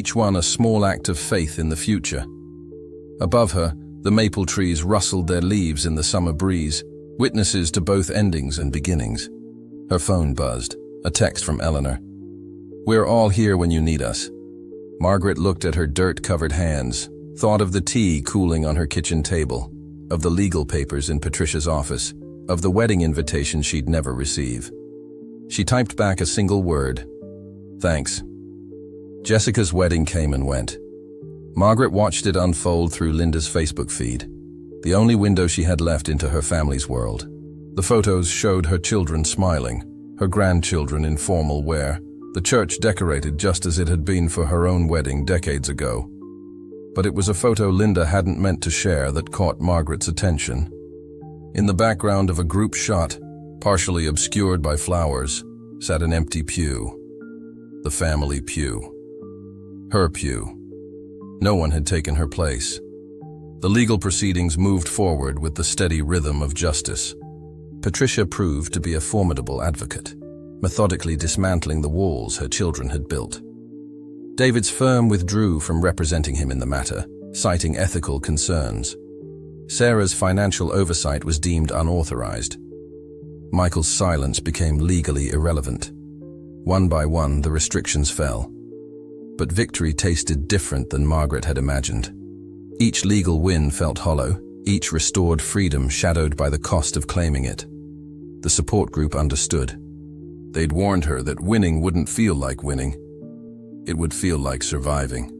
each one a small act of faith in the future. Above her, the maple trees rustled their leaves in the summer breeze, witnesses to both endings and beginnings. Her phone buzzed, a text from Eleanor. "We're all here when you need us." Margaret looked at her dirt-covered hands, thought of the tea cooling on her kitchen table, of the legal papers in Patricia's office, of the wedding invitation she'd never receive. She typed back a single word: "Thanks." Jessica's wedding came and went. Margaret watched it unfold through Linda's Facebook feed, the only window she had left into her family's world. The photos showed her children smiling, her grandchildren in formal wear, the church decorated just as it had been for her own wedding decades ago. But it was a photo Linda hadn't meant to share that caught Margaret's attention. In the background of a group shot, partially obscured by flowers, sat an empty pew. The family pew. Her pew. No one had taken her place. The legal proceedings moved forward with the steady rhythm of justice. Patricia proved to be a formidable advocate, methodically dismantling the walls her children had built. David's firm withdrew from representing him in the matter, citing ethical concerns. Sarah's financial oversight was deemed unauthorized. Michael's silence became legally irrelevant. One by one, the restrictions fell. But victory tasted different than Margaret had imagined. Each legal win felt hollow, each restored freedom shadowed by the cost of claiming it. The support group understood. They'd warned her that winning wouldn't feel like winning. It would feel like surviving.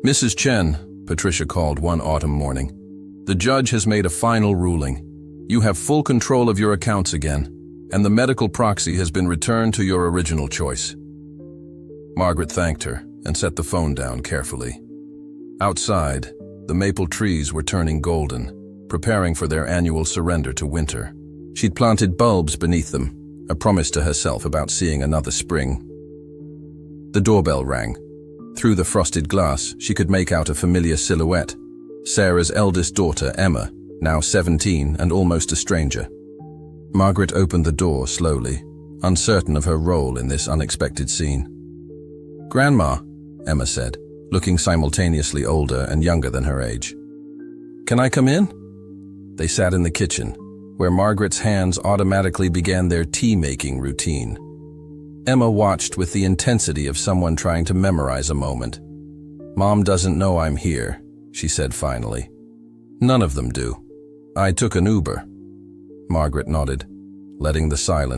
"Mrs. Chen," Patricia called one autumn morning, "the judge has made a final ruling. You have full control of your accounts again, and the medical proxy has been returned to your original choice." Margaret thanked her and set the phone down carefully. Outside, the maple trees were turning golden, preparing for their annual surrender to winter. She'd planted bulbs beneath them, a promise to herself about seeing another spring. The doorbell rang. Through the frosted glass, she could make out a familiar silhouette. Sarah's eldest daughter, Emma, now 17 and almost a stranger. Margaret opened the door slowly, uncertain of her role in this unexpected scene. "Grandma," Emma said, looking simultaneously older and younger than her age. "Can I come in?" They sat in the kitchen, where Margaret's hands automatically began their tea-making routine. Emma watched with the intensity of someone trying to memorize a moment. "Mom doesn't know I'm here," she said finally. "None of them do. I took an Uber." Margaret nodded, letting the silence